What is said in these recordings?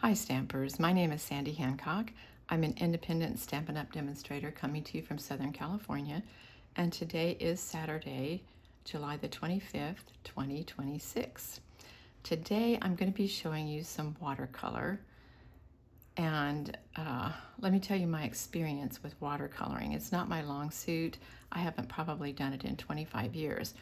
Hi Stampers, my name is Sandy Hancock. I'm an independent Stampin' Up! Demonstrator coming to you from Southern California, and today is Saturday, July the 25th, 2026. Today I'm going to be showing you some watercolor, and let me tell you my experience with watercoloring. It's not my long suit. I haven't probably done it in 25 years.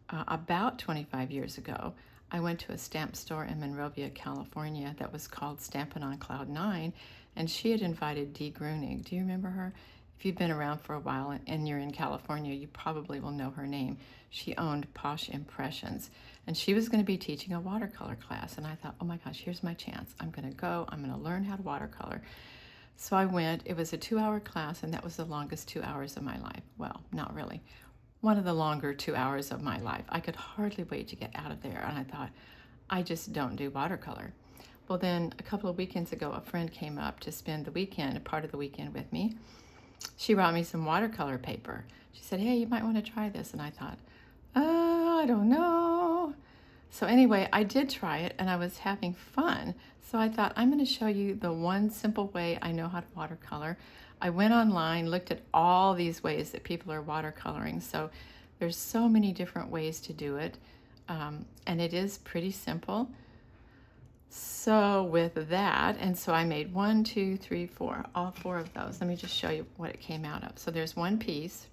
About 25 years ago, I went to a stamp store in Monrovia, California that was called Stampin' on Cloud 9, and she had invited Dee Grunig. Do you remember her? If you've been around for a while and you're in California, you probably will know her name. She owned Posh Impressions, and she was going to be teaching a watercolor class, and I thought, oh my gosh, here's my chance. I'm going to go. I'm going to learn how to watercolor. So I went. It was a 2-hour class, and that was the longest 2 hours of my life. Well, not really. One of the longer 2 hours of my life. I could hardly wait to get out of there, and I thought, I just don't do watercolor. Well, then a couple of weekends ago, a friend came up to spend the weekend, part of the weekend with me. She brought me some watercolor paper. She said, hey, you might want to try this. And I thought, I don't know. So anyway, I did try it, and I was having fun. So I thought, I'm going to show you the one simple way I know how to watercolor. I went online, looked at all these ways that people are watercoloring. So there's so many different ways to do it, and it is pretty simple. So with that, and so I made 1, 2, 3, 4, all 4 of those. Let me just show you what it came out of. So there's one piece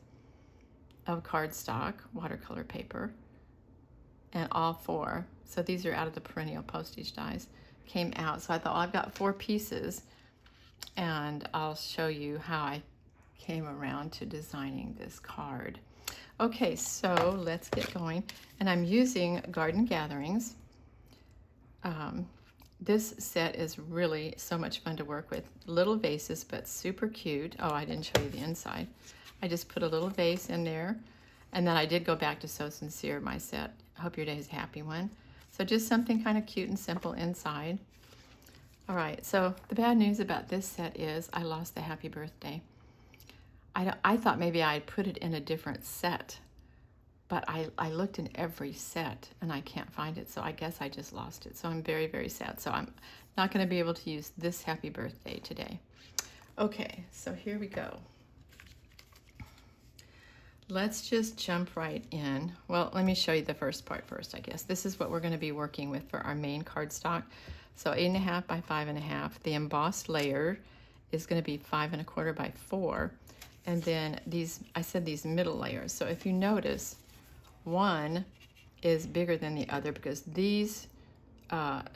of cardstock watercolor paper, and all 4. So these are out of the perennial postage dies, came out. So I thought, well, I've got 4 pieces, and I'll show you how I came around to designing this card. Okay, so let's get going. And I'm using Garden Gatherings. This set is really so much fun to work with. Little vases, but super cute. Oh, I didn't show you the inside. I just put a little vase in there, and then I did go back to So Sincere, my set. I hope your day is a happy one. So just something kind of cute and simple inside. All right, so the bad news about this set is I lost the happy birthday. I thought maybe I'd put it in a different set, but I looked in every set and I can't find it, so I guess I just lost it. So I'm very, very sad. So I'm not going to be able to use this happy birthday today. Okay, so here we go. Let's just jump right in. Well, let me show you the first part first, I guess. This is what we're going to be working with for our main cardstock. So 8.5 by 5.5. The embossed layer is going to be 5 1/4 by 4. And then these, I said these middle layers. So if you notice, one is bigger than the other because these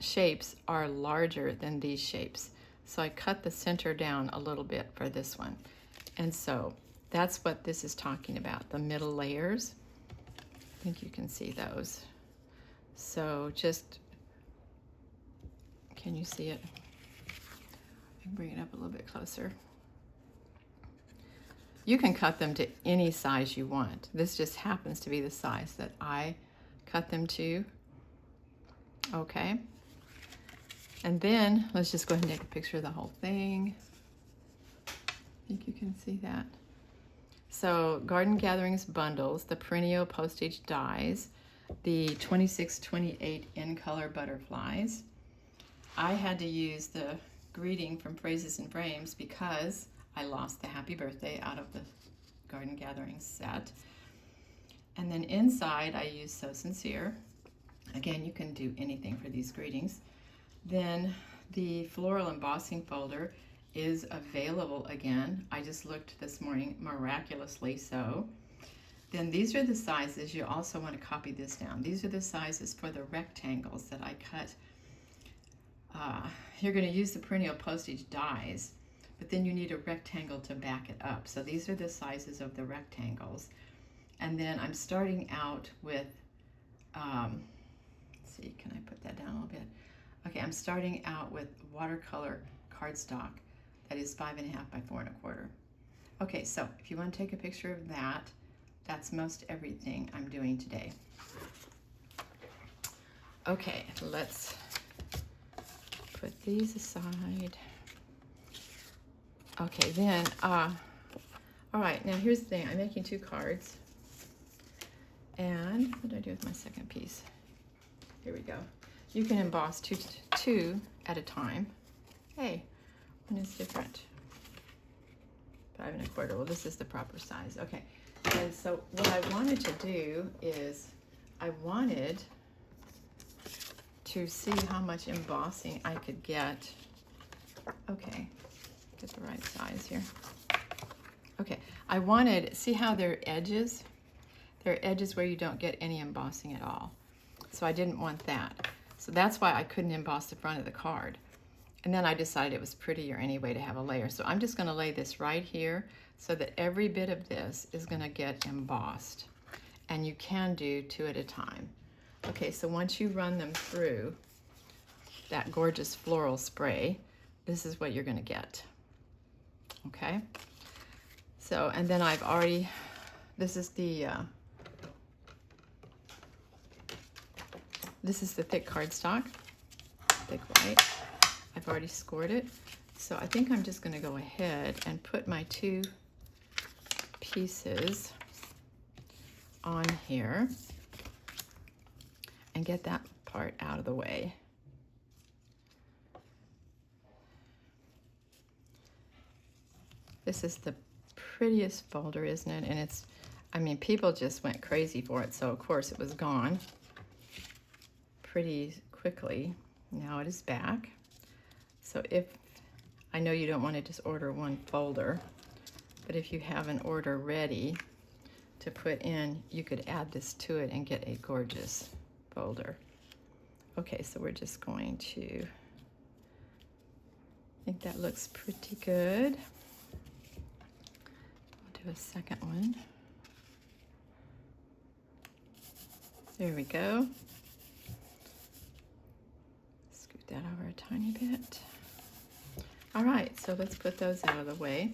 shapes are larger than these shapes. So I cut the center down a little bit for this one. And so that's what this is talking about, the middle layers. I think you can see those. So just, can you see it? I can bring it up a little bit closer. You can cut them to any size you want. This just happens to be the size that I cut them to. Okay. And then let's just go ahead and take a picture of the whole thing. I think you can see that. So Garden Gatherings bundles, the perennial postage dies, the 2628 in color butterflies. I had to use the greeting from Phrases and Frames because I lost the happy birthday out of the Garden Gatherings set. And then inside I used So Sincere. Again, you can do anything for these greetings. Then the floral embossing folder is available again. I just looked this morning, miraculously so. Then these are the sizes. You also want to copy this down. These are the sizes for the rectangles that I cut. You're going to use the perennial postage dies, but then you need a rectangle to back it up. So these are the sizes of the rectangles. And then I'm starting out with, let's see, can I put that down a little bit? Okay, I'm starting out with watercolor cardstock that is 5.5 by 4 1/4. Okay, so if you want to take a picture of that, that's most everything I'm doing today. Okay, let's put these aside. Okay, then, all right, now here's the thing. I'm making 2 cards. And what did I do with my second piece? Here we go. You can emboss two at a time. Hey, one is different. 5 1/4. Well, this is the proper size. Okay. And so what I wanted to do is I wanted to see how much embossing I could get. Okay, get the right size here. Okay, I wanted, see how there are edges? There are edges where you don't get any embossing at all. So I didn't want that. So that's why I couldn't emboss the front of the card. And then I decided it was prettier anyway to have a layer. So I'm just gonna lay this right here so that every bit of this is gonna get embossed. And you can do 2 at a time. Okay, so once you run them through that gorgeous floral spray, this is what you're gonna get. Okay? So, and then I've already, this is the thick cardstock, thick white. I've already scored it. So I think I'm just gonna go ahead and put my 2 pieces on here and get that part out of the way. This is the prettiest folder, isn't it? And it's, I mean, people just went crazy for it, so of course it was gone pretty quickly. Now it is back. So if, I know you don't want to just order one folder, but if you have an order ready to put in, you could add this to it and get a gorgeous folder. Okay, so we're just going to, I think that looks pretty good. I'll do a second one. There we go. Scoot that over a tiny bit. All right, so let's put those out of the way.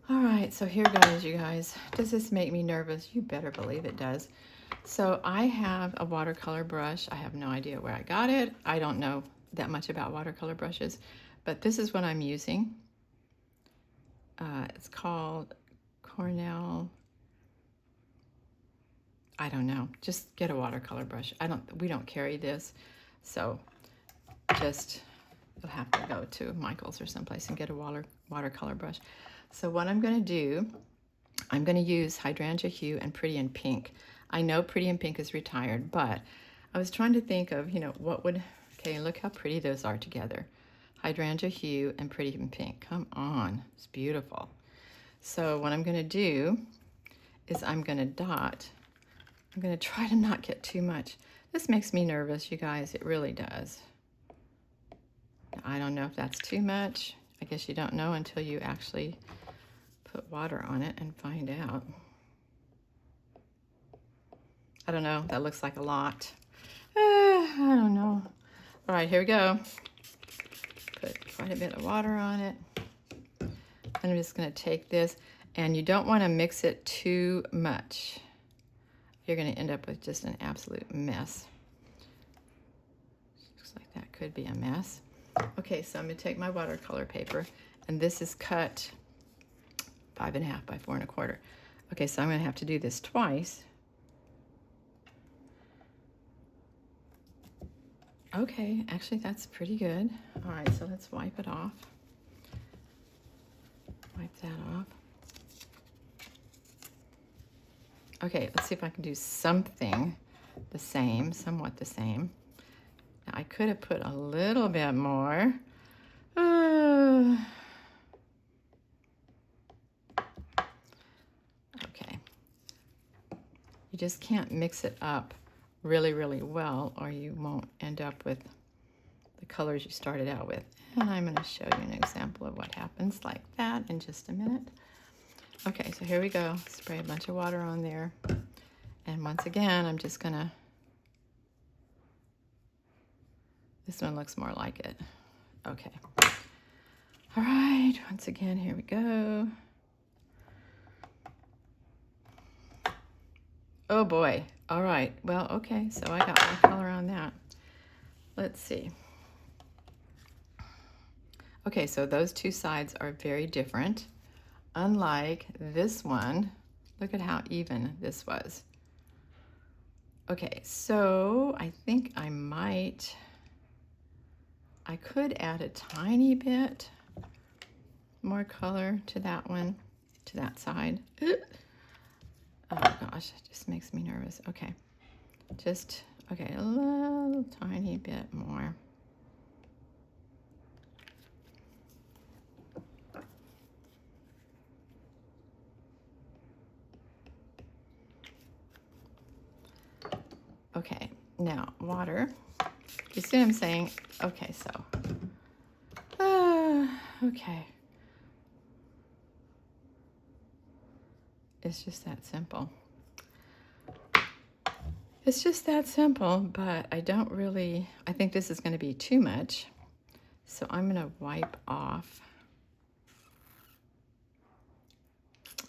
All right, so here goes, you guys. Does this make me nervous? You better believe it does. So I have a watercolor brush. I have no idea where I got it. I don't know that much about watercolor brushes, but this is what I'm using. It's called Cornell. I don't know. Just get a watercolor brush. We don't carry this, so just you'll have to go to Michael's or someplace and get a watercolor brush. So what I'm going to do, I'm going to use Hydrangea Hue and Pretty in Pink. I know Pretty in Pink is retired, but I was trying to think of, you know, what would, okay, look how pretty those are together. Hydrangea Hue and Pretty in Pink. Come on, it's beautiful. So what I'm going to do is I'm going to dot. I'm going to try to not get too much. This makes me nervous, you guys. It really does. I don't know if that's too much. I guess you don't know until you actually put water on it and find out. I don't know. That looks like a lot. I don't know. All right, here we go. Put quite a bit of water on it. I'm just going to take this, and you don't want to mix it too much. You're going to end up with just an absolute mess. Looks like that could be a mess. Okay, so I'm going to take my watercolor paper, and this is cut 5 1/2 by 4 1/4. Okay, so I'm going to have to do this twice. Okay, actually that's pretty good. All right, so let's wipe it off. Wipe that off. Okay, let's see if I can do something the same, somewhat the same. Now, I could have put a little bit more. Okay. You just can't mix it up really, really well, or you won't end up with the colors you started out with. And I'm going to show you an example of what happens like that in just a minute. Okay, so here we go. Spray a bunch of water on there. And once again, I'm just going to, this one looks more like it. Okay. All right, once again, here we go. Oh boy. All right. Well, okay, so I got my color on that. Let's see. Okay, so those two sides are very different. Unlike this one, look at how even this was. Okay, so I think I might I could add a tiny bit more color to that one, to that side. Oh gosh, it just makes me nervous. Okay, okay, a little tiny bit more. Okay, now water. You see what I'm saying? Okay, so, okay. It's just that simple. It's just that simple, but I don't really, I think this is going to be too much. So I'm going to wipe off.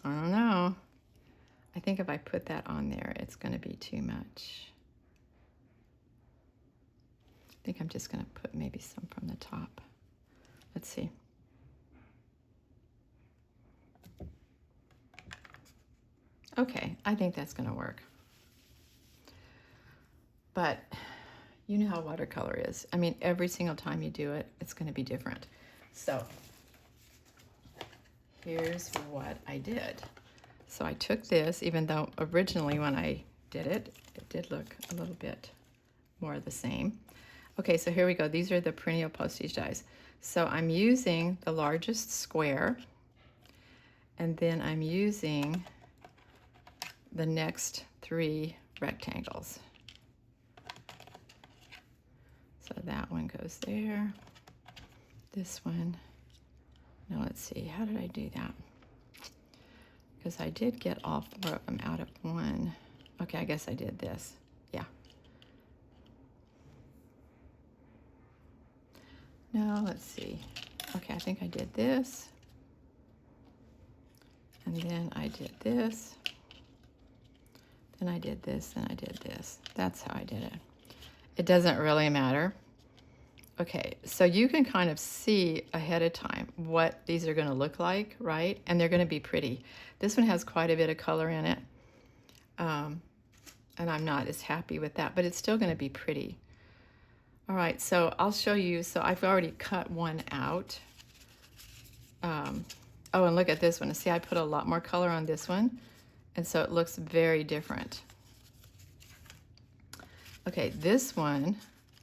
I don't know. I think if I put that on there, it's going to be too much. I think I'm just going to put maybe some from the top. Let's see. Okay, I think that's going to work. But you know how watercolor is. I mean, every single time you do it, it's going to be different. So here's what I did. So I took this, even though originally when I did it, it did look a little bit more the same. Okay, so here we go. These are the perennial postage dies. So I'm using the largest square, and then I'm using the next 3 rectangles. So that one goes there. This one. Now let's see, how did I do that? Because I did get all 4 of them out of one. Okay, I guess I did this. Yeah. Now let's see. Okay, I think I did this. And then I did this. Then I did this, and I did this. That's how I did it. It doesn't really matter. Okay, so you can kind of see ahead of time what these are going to look like, right? And they're going to be pretty. This one has quite a bit of color in it. And I'm not as happy with that, but it's still going to be pretty. All right, so I'll show you. So I've already cut one out. Oh, and look at this one. See, I put a lot more color on this one, and so it looks very different. Okay, this one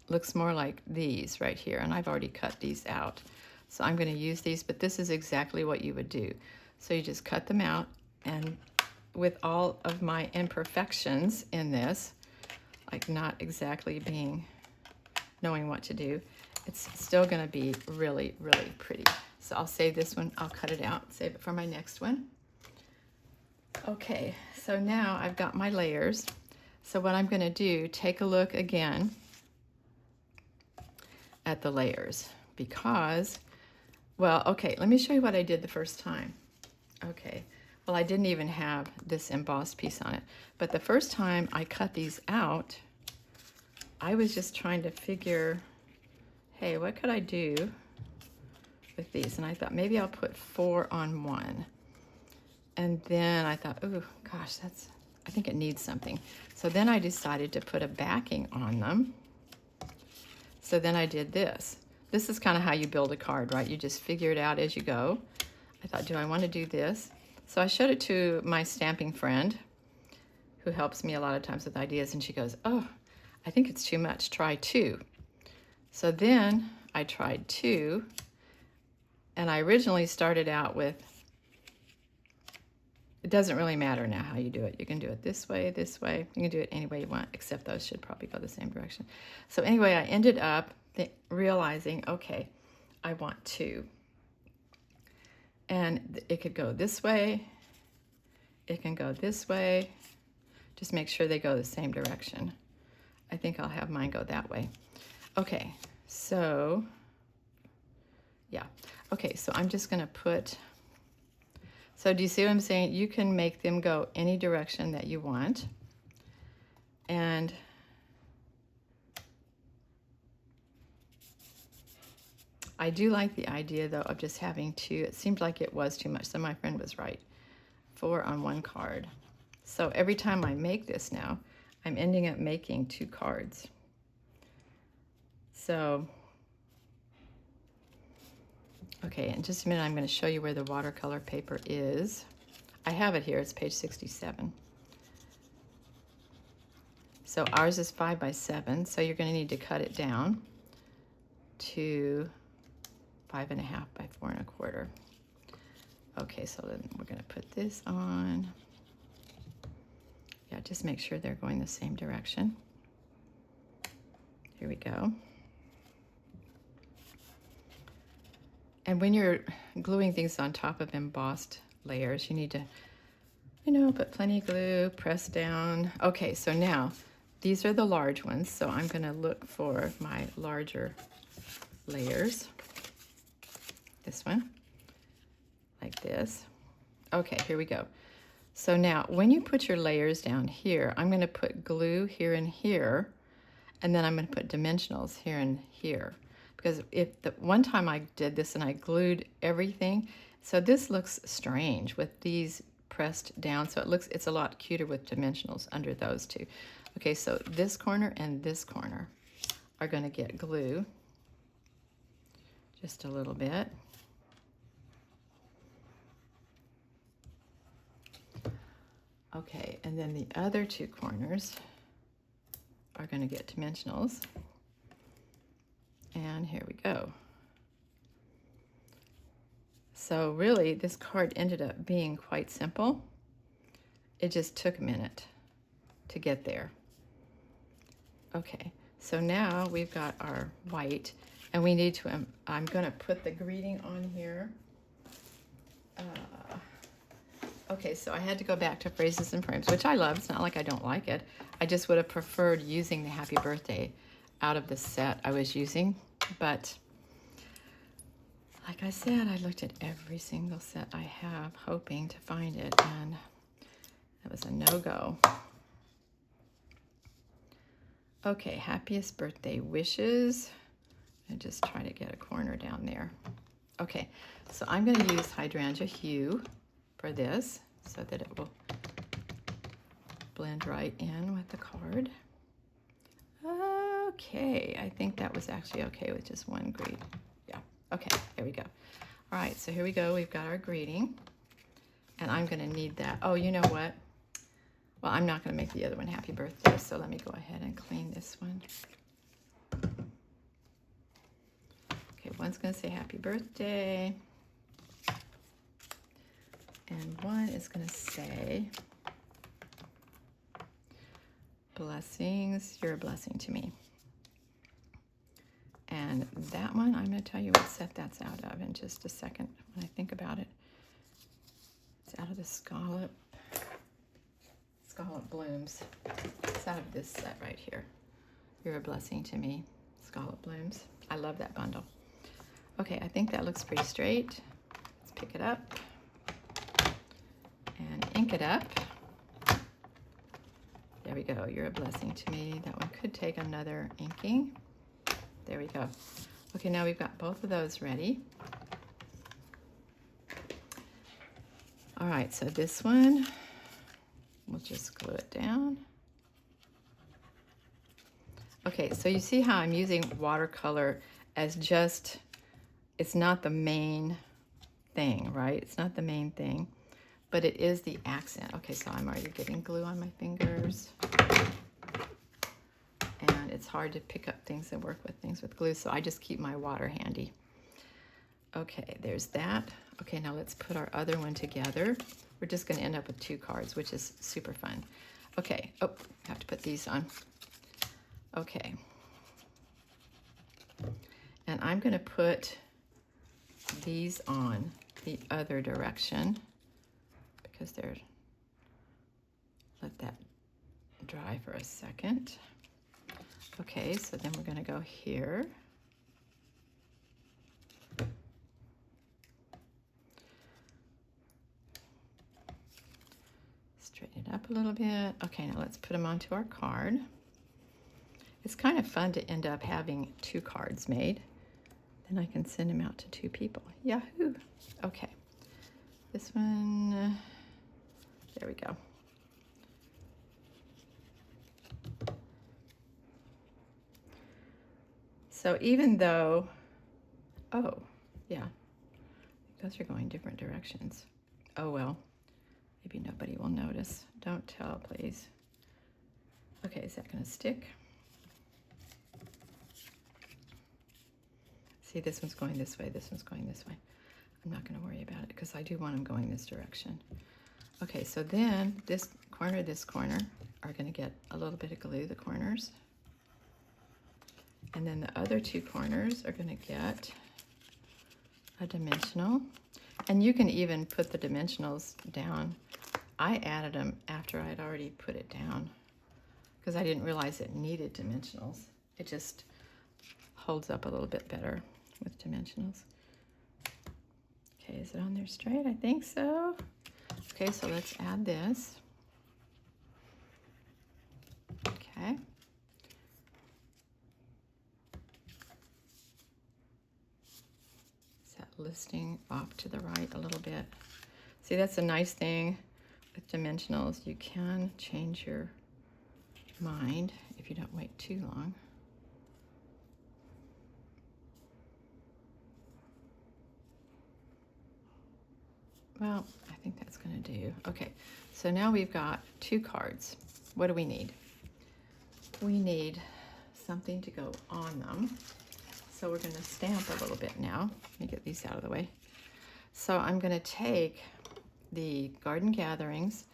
looks more like these right here, and I've already cut these out. So I'm going to use these, but this is exactly what you would do. So you just cut them out, and with all of my imperfections in this, like not exactly knowing what to do, it's still going to be really, really pretty. So I'll save this one. I'll cut it out, save it for my next one. Okay, so now I've got my layers. So what I'm going to do, take a look again at the layers because, well, okay, let me show you what I did the first time. Okay, well, I didn't even have this embossed piece on it, but the first time I cut these out, I was just trying to figure, hey, what could I do with these? And I thought maybe I'll put 4 on one. And then I thought, oh gosh, I think it needs something. So then I decided to put a backing on them. So then I did this. This is kind of how you build a card, right? You just figure it out as you go. I thought, do I want to do this? So I showed it to my stamping friend who helps me a lot of times with ideas, and she goes, oh, I think it's too much, try 2. So then I tried 2, and I originally started out with, it doesn't really matter now how you do it. You can do it this way. You can do it any way you want, except those should probably go the same direction. So anyway, I ended up realizing, okay, I want 2. And it could go this way. It can go this way. Just make sure they go the same direction. I think I'll have mine go that way. Okay, so, yeah. Okay, so I'm just gonna put, so do you see what I'm saying? You can make them go any direction that you want. And I do like the idea, though, of just having 2. It seemed like it was too much, so my friend was right. 4 on one card. So every time I make this now, I'm ending up making 2 cards. So Okay, in just a minute I'm going to show you where the watercolor paper is. I have it here, it's page 67. So ours is 5 by 7, so you're going to need to cut it down to 5.5 by 4.25. Okay, so then we're going to put this on. Yeah, just make sure they're going the same direction. Here we go. And when you're gluing things on top of embossed layers, you need to, put plenty of glue, press down. Okay, so now these are the large ones, so I'm going to look for my larger layers. This one, like this. Okay, here we go. So now when you put your layers down here, I'm going to put glue here and here, and then I'm going to put dimensionals here and here. Because if the one time I did this and I glued everything, so this looks strange with these pressed down, so it's a lot cuter with dimensionals under those two. Okay, so this corner and this corner are going to get glue just a little bit. Okay, and then the other two corners are going to get dimensionals. And here we go. So really, this card ended up being quite simple. It just took a minute to get there. Okay, so now we've got our white, and we need to, I'm going to put the greeting on here. Okay, so I had to go back to Phrases and Frames, which I love. It's not like I don't like it. I just would have preferred using the Happy Birthday out of the set I was using. But like I said, I looked at every single set I have, hoping to find it, and that was a no-go. Okay, happiest birthday wishes. And just try to get a corner down there. Okay, so I'm going to use Hydrangea Hue for this so that it will blend right in with the card. Okay, I think that was actually okay with just one greet. Yeah, okay, there we go. All right, so here we go. We've got our greeting, and I'm going to need that. Oh, you know what? Well, I'm not going to make the other one Happy Birthday, so let me go ahead and clean this one. Okay, one's going to say Happy Birthday, and one is going to say, blessings, you're a blessing to me. And that one, I'm going to tell you what set that's out of in just a second when I think about it. It's out of the Scallop Blooms. It's out of this set right here. You're a blessing to me, Scallop Blooms. I love that bundle. Okay, I think that looks pretty straight. Let's pick it up and ink it up. There we go. You're a blessing to me. That one could take another inking. There we go. Okay, now we've got both of those ready. All right, so this one, we'll just glue it down. Okay, so you see how I'm using watercolor as just, it's not the main thing, right? It's not the main thing, but it is the accent. Okay, so I'm already getting glue on my fingers. And it's hard to pick up things and work with things with glue, so I just keep my water handy. Okay, there's that. Okay, now let's put our other one together. We're just going to end up with 2 cards, which is super fun. Okay, oh, I have to put these on. Okay. And I'm going to put these on the other direction because they're, let that dry for a second. Okay, so then we're going to go here. Straighten it up a little bit. Okay, now let's put them onto our card. It's kind of fun to end up having 2 cards made. Then I can send them out to 2 people. Yahoo! Okay, this one, there we go. So even though, oh, yeah, Those are going different directions. Oh well, maybe nobody will notice. Don't tell, please. Okay, is that gonna stick? See, this one's going this way, this one's going this way. I'm not gonna worry about it because I do want them going this direction. Okay, so then this corner are gonna get a little bit of glue, the corners. And then the other two corners are gonna get a dimensional. And you can even put the dimensionals down. I added them after I'd already put it down because I didn't realize it needed dimensionals. It just holds up a little bit better with dimensionals. Okay, is it on there straight? I think so. Okay, so let's add this. Okay. Is that listing off to the right a little bit? See, that's a nice thing with dimensionals. You can change your mind if you don't wait too long. Well, I think that's going to do. Okay, so now we've got two cards. What do we need? We need something to go on them. So we're going to stamp a little bit now. Let me get these out of the way. So I'm going to take the Garden Gatherings.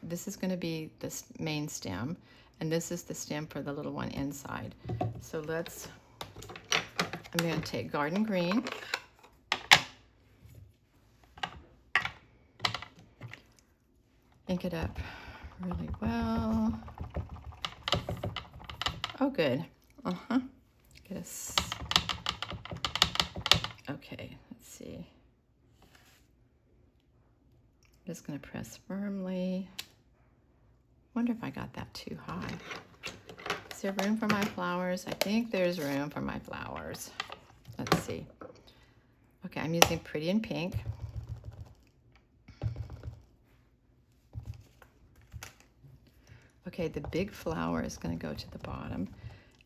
This is going to be the main stem, and this is the stem for the little one inside. So I'm going to take Garden Green. Ink it up really well. Oh, good. Get us. Okay, let's see. I'm just going to press firmly. Wonder if I got that too high. Is there room for my flowers? I think there's room for my flowers. Let's see. Okay, I'm using Pretty in Pink. Okay, the big flower is going to go to the bottom.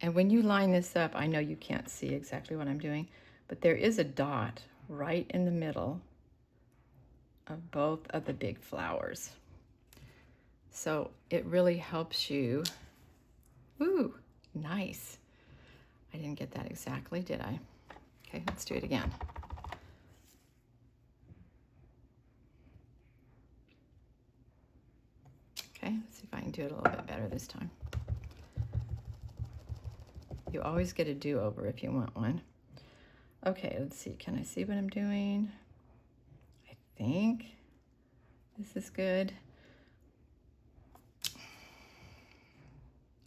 And when you line this up, I know you can't see exactly what I'm doing, but there is a dot right in the middle of both of the big flowers. So it really helps you. Ooh, nice. I didn't get that exactly, did I? Okay, let's do it again. Okay, let's see if I can do it a little bit better this time. You always get a do-over if you want one. Okay, let's see. Can I see what I'm doing? I think this is good.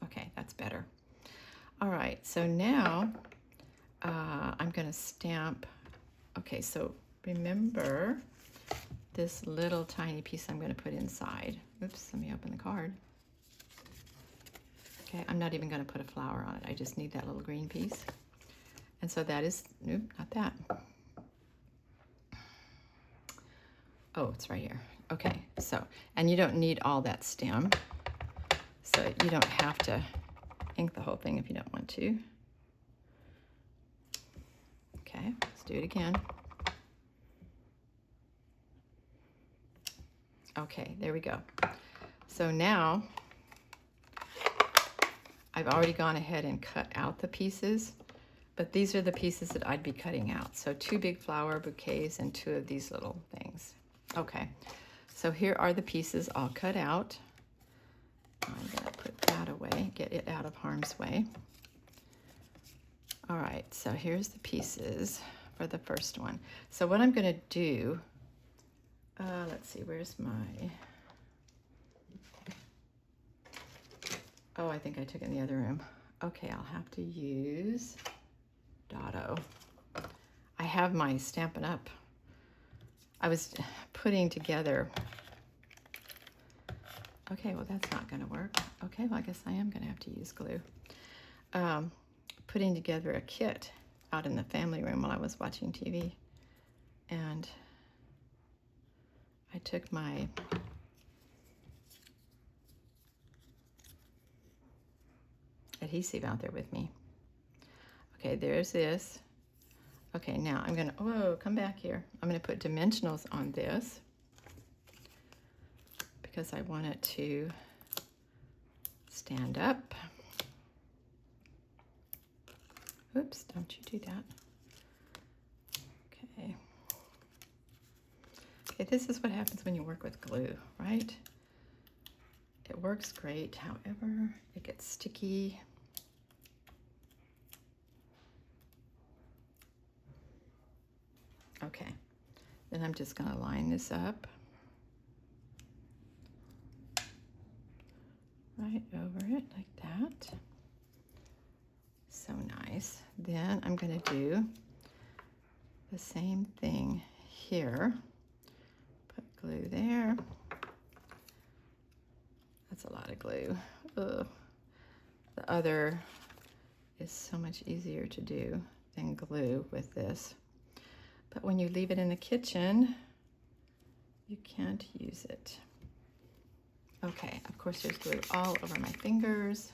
Okay, that's better. All right, so now I'm going to stamp. Okay, so remember this little tiny piece I'm going to put inside. Oops, let me open the card. Okay, I'm not even going to put a flower on it. I just need that little green piece. And so that is, nope, not that. Oh, it's right here. Okay, so, and you don't need all that stem. So you don't have to ink the whole thing if you don't want to. Okay, let's do it again. Okay, there we go. So now I've already gone ahead and cut out the pieces, but these are the pieces that I'd be cutting out. So 2 big flower bouquets and 2 of these little things. Okay, so here are the pieces all cut out. I'm gonna put that away, get it out of harm's way. All right, so here's the pieces for the first one. So what I'm gonna do, let's see, where's my, oh, I think I took it in the other room. Okay, I'll have to use Dotto. I have my Stampin' Up. I was putting together, okay, well that's not gonna work. Okay, well I guess I am gonna have to use glue. Putting together a kit out in the family room while I was watching TV. And I took my adhesive out there with me. Okay, there's this. Okay, now I'm gonna, whoa, come back here. I'm gonna put dimensionals on this because I want it to stand up. Oops, don't you do that. Okay. Okay, this is what happens when you work with glue, right? It works great, however, it gets sticky. Okay, then I'm just gonna line this up right over it like that. So nice. Then I'm gonna do the same thing here. Put glue there. That's a lot of glue. Ugh. The other is so much easier to do than glue with this. But when you leave it in the kitchen, you can't use it. Okay, of course there's glue all over my fingers.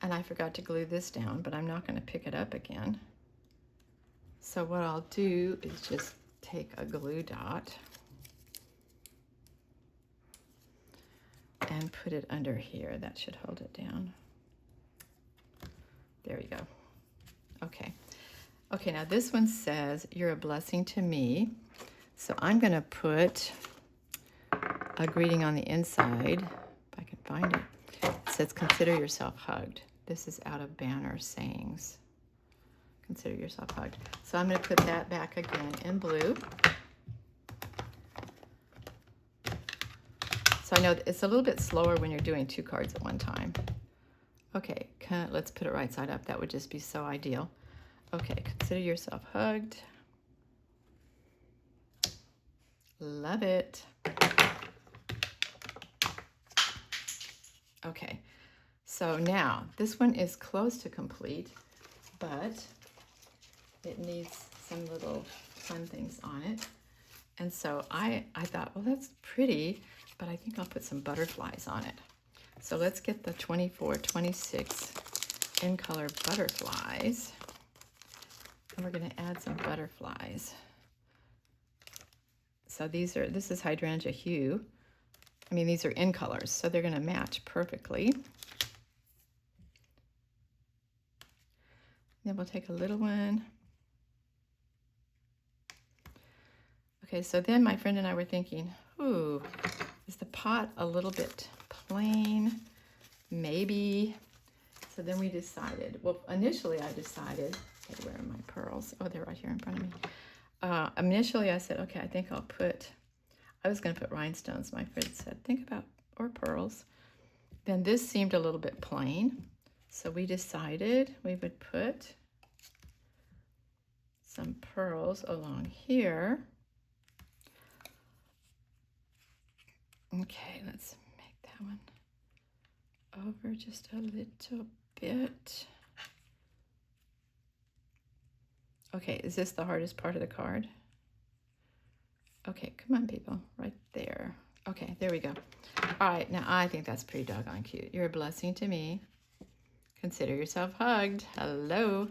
And I forgot to glue this down, but I'm not going to pick it up again. So what I'll do is just take a glue dot and put it under here. That should hold it down. There we go. Okay. Okay, now this one says, "You're a blessing to me." So I'm going to put a greeting on the inside, if I can find it. It says, "Consider yourself hugged." This is out of Banner Sayings. Consider yourself hugged. So I'm going to put that back again in blue. So I know it's a little bit slower when you're doing 2 cards at one time. Okay, let's put it right side up. That would just be so ideal. Okay, consider yourself hugged. Love it. Okay, so now this one is close to complete, but it needs some little fun things on it. And so I thought, well, that's pretty, but I think I'll put some butterflies on it. So let's get the 24, 26 in color butterflies. And we're going to add some butterflies. So this is hydrangea hue. I mean, these are in colors, so they're going to match perfectly. Then we'll take a little one. Okay, so then my friend and I were thinking, ooh, is the pot a little bit plain? Maybe. So then we decided, well, initially I decided, okay, where are my pearls? Oh, they're right here in front of me. Initially I said, okay, I think I was going to put rhinestones. My friend said, think about, or pearls. Then this seemed a little bit plain. So we decided we would put some pearls along here. Okay, let's make that one over just a little bit. Okay, is this the hardest part of the card? Okay, come on, people, right there. Okay, there we go. All right, now I think that's pretty doggone cute. You're a blessing to me. Consider yourself hugged. Hello.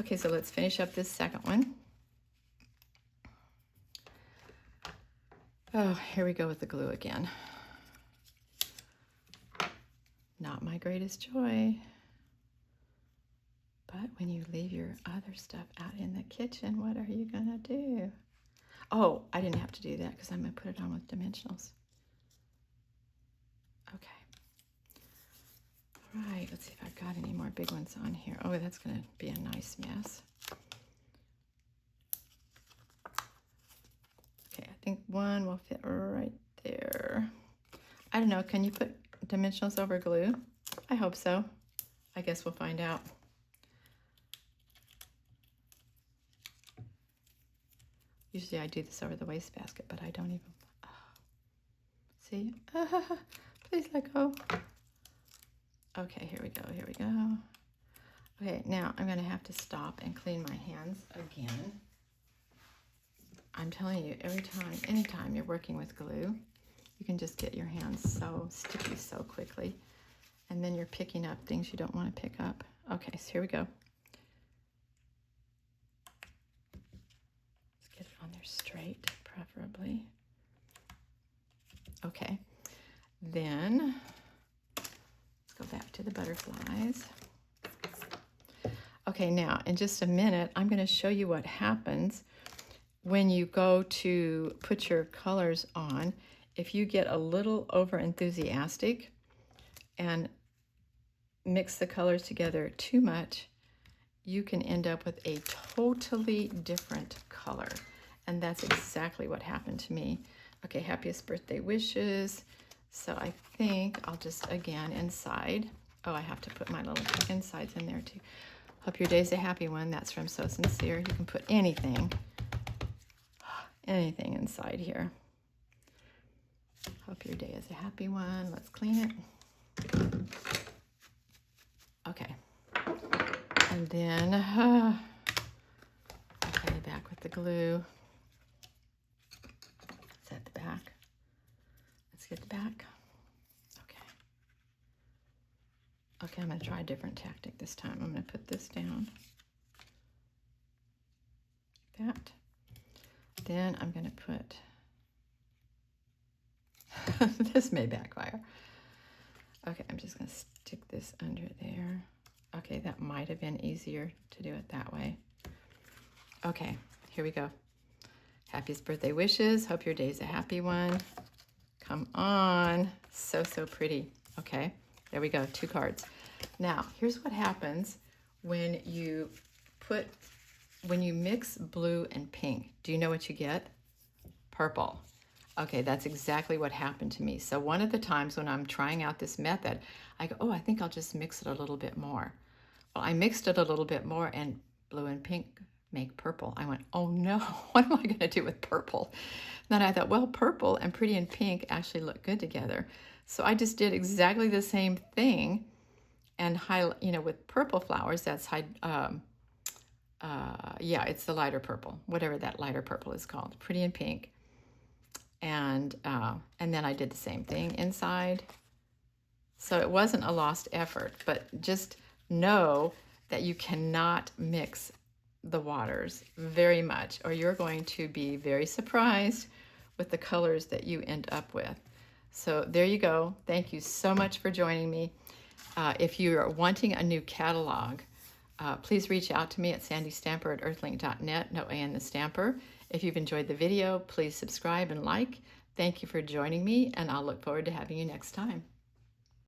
Okay, so let's finish up this second one. Oh, here we go with the glue again. Not my greatest joy. But when you leave your other stuff out in the kitchen, what are you gonna do? Oh, I didn't have to do that because I'm gonna put it on with dimensionals. Okay. All right, let's see if I've got any more big ones on here. Oh, that's gonna be a nice mess. Okay, I think one will fit right there. I don't know, can you put dimensionals over glue? I hope so. I guess we'll find out. Usually I do this over the wastebasket, but I don't even, oh. See? Please let go. Okay, here we go, here we go. Okay, now I'm gonna have to stop and clean my hands again. I'm telling you, anytime you're working with glue, you can just get your hands so sticky so quickly. And then you're picking up things you don't want to pick up. Okay, so here we go. straight, preferably. Okay, then let's go back to the butterflies. Okay, now in just a minute, I'm going to show you what happens when you go to put your colors on. If you get a little over enthusiastic and mix the colors together too much, you can end up with a totally different color. And that's exactly what happened to me. Okay, happiest birthday wishes. So I think I'll just, again, inside. Oh, I have to put my little insides in there too. Hope your day's a happy one. That's from So Sincere. You can put anything inside here. Hope your day is a happy one. Let's clean it. Okay. And then, okay, back with the glue. Is that the back? Let's get the back. Okay. Okay, I'm going to try a different tactic this time. I'm going to put this down. Like that. Then I'm going to put, this may backfire. Okay, I'm just going to stick this under there. Okay, that might have been easier to do it that way. Okay, here we go. Happiest birthday wishes. Hope your day's a happy one. Come on. So, so pretty. Okay, there we go. 2 cards. Now, here's what happens when you mix blue and pink. Do you know what you get? Purple. Okay, that's exactly what happened to me. So one of the times when I'm trying out this method, I go, oh, I think I'll just mix it a little bit more. Well, I mixed it a little bit more and blue and pink make purple. I went, oh no, what am I going to do with purple? Then I thought, well, purple and pretty and pink actually look good together. So I just did exactly the same thing and highlight, with purple flowers, that's yeah, it's the lighter purple, whatever that lighter purple is called, pretty and pink. And then I did the same thing inside. So it wasn't a lost effort, but just know that you cannot mix the waters very much, or you're going to be very surprised with the colors that you end up with. So there you go. Thank you so much for joining me. If you are wanting a new catalog, please reach out to me at sandystamper@earthlink.net, no A in the Stamper. If you've enjoyed the video, please subscribe and like. Thank you for joining me, and I'll look forward to having you next time.